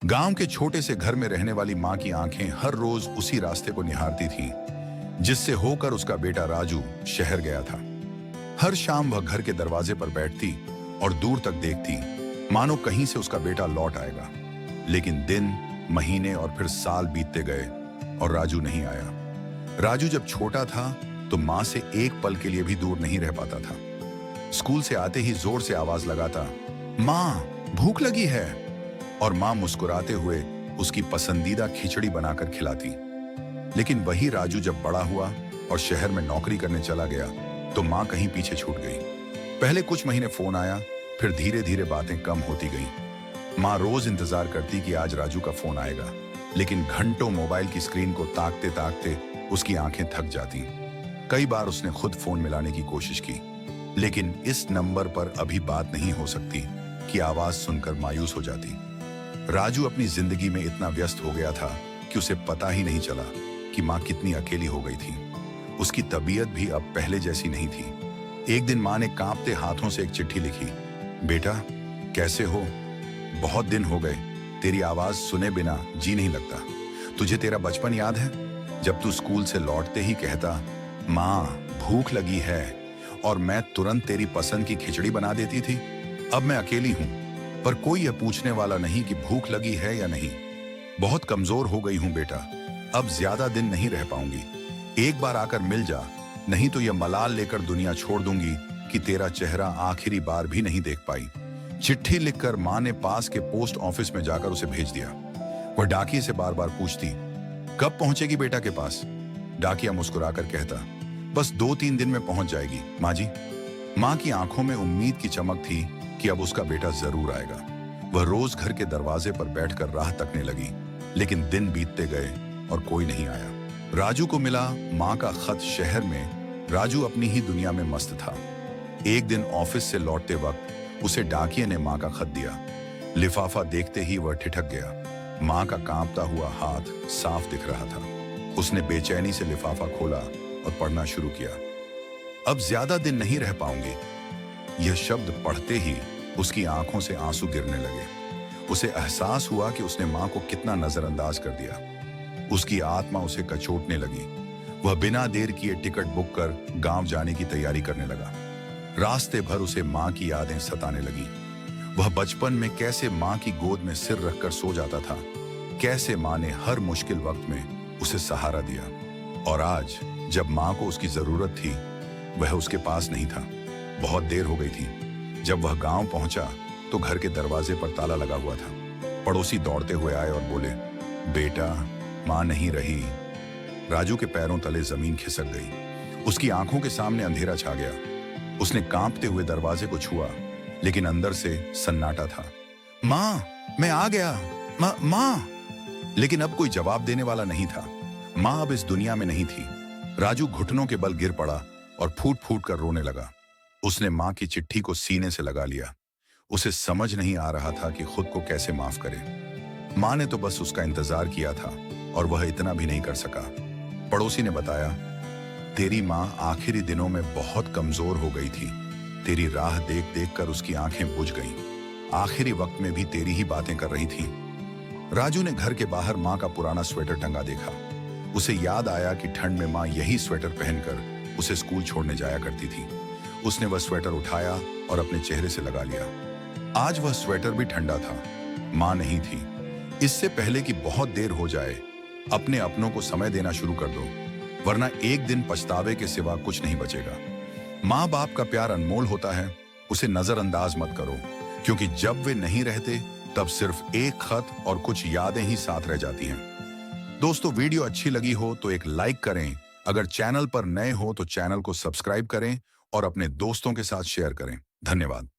गांव के छोटे से घर में रहने वाली माँ की आंखें हर रोज उसी रास्ते को निहारती थीं, जिससे होकर उसका बेटा राजू शहर गया था। हर शाम वह घर के दरवाजे पर बैठती और दूर तक देखती, मानो कहीं से उसका बेटा लौट आएगा। लेकिन दिन, महीने और फिर साल बीतते गए और राजू नहीं आया। राजू जब छोटा था तो माँ से एक पल के लिए भी दूर नहीं रह पाता था। स्कूल से आते ही जोर से आवाज लगाता, माँ भूख लगी है, और माँ मुस्कुराते हुए उसकी पसंदीदा खिचड़ी बनाकर खिलाती। लेकिन वही राजू जब बड़ा हुआ और शहर में नौकरी करने चला गया तो माँ कहीं पीछे छूट गई। पहले कुछ महीने फोन आया, फिर धीरे धीरे बातें कम होती गईं। माँ रोज इंतजार करती कि आज राजू का फोन आएगा, लेकिन घंटों मोबाइल की स्क्रीन को ताकते ताकते उसकी आंखें थक जाती। कई बार उसने खुद फोन मिलाने की कोशिश की, लेकिन इस नंबर पर अभी बात नहीं हो सकती कि आवाज सुनकर मायूस हो जाती। राजू अपनी जिंदगी में इतना व्यस्त हो गया था कि उसे पता ही नहीं चला कि माँ कितनी अकेली हो गई थी। उसकी तबीयत भी अब पहले जैसी नहीं थी। एक दिन माँ ने कांपते हाथों से एक चिट्ठी लिखी, बेटा कैसे हो, बहुत दिन हो गए, तेरी आवाज सुने बिना जी नहीं लगता। तुझे तेरा बचपन याद है, जब तू स्कूल से लौटते ही कहता, माँ भूख लगी है, और मैं तुरंत तेरी पसंद की खिचड़ी बना देती थी। अब मैं अकेली हूं, पर कोई यह पूछने वाला नहीं कि भूख लगी है या नहीं। बहुत कमजोर हो गई हूं बेटा, अब ज्यादा दिन नहीं रह पाऊंगी। एक बार आकर मिल जा, नहीं तो यह मलाल लेकर दुनिया छोड़ दूंगी कि तेरा चेहरा आखिरी बार भी नहीं देख पाई। चिट्ठी लिखकर माँ ने पास के पोस्ट ऑफिस में जाकर उसे भेज दिया। वह डाकिये से बार बार पूछती, कब पहुंचेगी बेटा के पास। डाकिया मुस्कुराकर कहता, बस 2-3 दिन में पहुंच जाएगी माँ जी। माँ की आंखों में उम्मीद की चमक थी कि अब उसका बेटा जरूर आएगा। वह रोज घर के दरवाजे पर बैठकर राह तकने लगी, लेकिन दिन बीतते गए और कोई नहीं आया। राजू को मिला माँ का खत शहर में। राजू अपनी ही दुनिया में मस्त था। एक दिन ऑफिस से लौटते वक्त उसे डाकिये ने माँ का खत दिया। लिफाफा देखते ही वह ठिठक गया। माँ का कांपता हुआ हाथ साफ दिख रहा था। उसने बेचैनी से लिफाफा खोला और पढ़ना शुरू किया। अब ज्यादा दिन नहीं रह पाऊंगी। यह शब्द पढ़ते ही उसकी आंखों से आंसू गिरने लगे। उसे एहसास हुआ कि उसने मां को कितना नजरअंदाज कर दिया। उसकी आत्मा उसे कचोटने लगी। वह बिना देर किए टिकट बुक कर गांव जाने की तैयारी करने लगा। रास्ते भर उसे मां की यादें सताने लगी। वह बचपन में कैसे मां की गोद में सिर रखकर सो जाता था, कैसे मां ने हर मुश्किल वक्त में उसे सहारा दिया। और आज जब मां को उसकी जरूरत थी, वह उसके पास नहीं था। बहुत देर हो गई थी। जब वह गांव पहुंचा तो घर के दरवाजे पर ताला लगा हुआ था। पड़ोसी दौड़ते हुए आए और बोले, बेटा मां नहीं रही। राजू के पैरों तले जमीन खिसक गई। उसकी आंखों के सामने अंधेरा छा गया। उसने कांपते हुए दरवाजे को छुआ, लेकिन अंदर से सन्नाटा था। मां मैं आ गया, मां। लेकिन अब कोई जवाब देने वाला नहीं था। मां अब इस दुनिया में नहीं थी। राजू घुटनों के बल गिर पड़ा और फूट फूट कर रोने लगा। उसने मां की चिट्ठी को सीने से लगा लिया। उसे समझ नहीं आ रहा था कि खुद को कैसे माफ करे। मां ने तो बस उसका इंतजार किया था और वह इतना भी नहीं कर सका। पड़ोसी ने बताया, तेरी मां आखिरी दिनों में बहुत कमजोर हो गई थी। तेरी राह देख देख कर उसकी आंखें बुझ गईं। आखिरी वक्त में भी तेरी ही बातें कर रही थी। राजू ने घर के बाहर मां का पुराना स्वेटर टंगा देखा। उसे याद आया कि ठंड में मां यही स्वेटर पहनकर उसे स्कूल छोड़ने जाया करती थी। उसने वह स्वेटर उठाया और अपने चेहरे से लगा लिया। आज वह स्वेटर भी ठंडा था। मां नहीं थी। इससे पहले कि बहुत देर हो जाए, अपने अपनों को समय देना शुरू कर दो, वरना एक दिन पछतावे के सिवा कुछ नहीं बचेगा। माँ बाप का प्यार अनमोल होता है, उसे नजरअंदाज मत करो, क्योंकि जब वे नहीं रहते तब सिर्फ एक खत और कुछ यादें ही साथ रह जाती हैं। दोस्तों, वीडियो अच्छी लगी हो तो एक लाइक करें। अगर चैनल पर नए हो तो चैनल को सब्सक्राइब करें और अपने दोस्तों के साथ शेयर करें। धन्यवाद।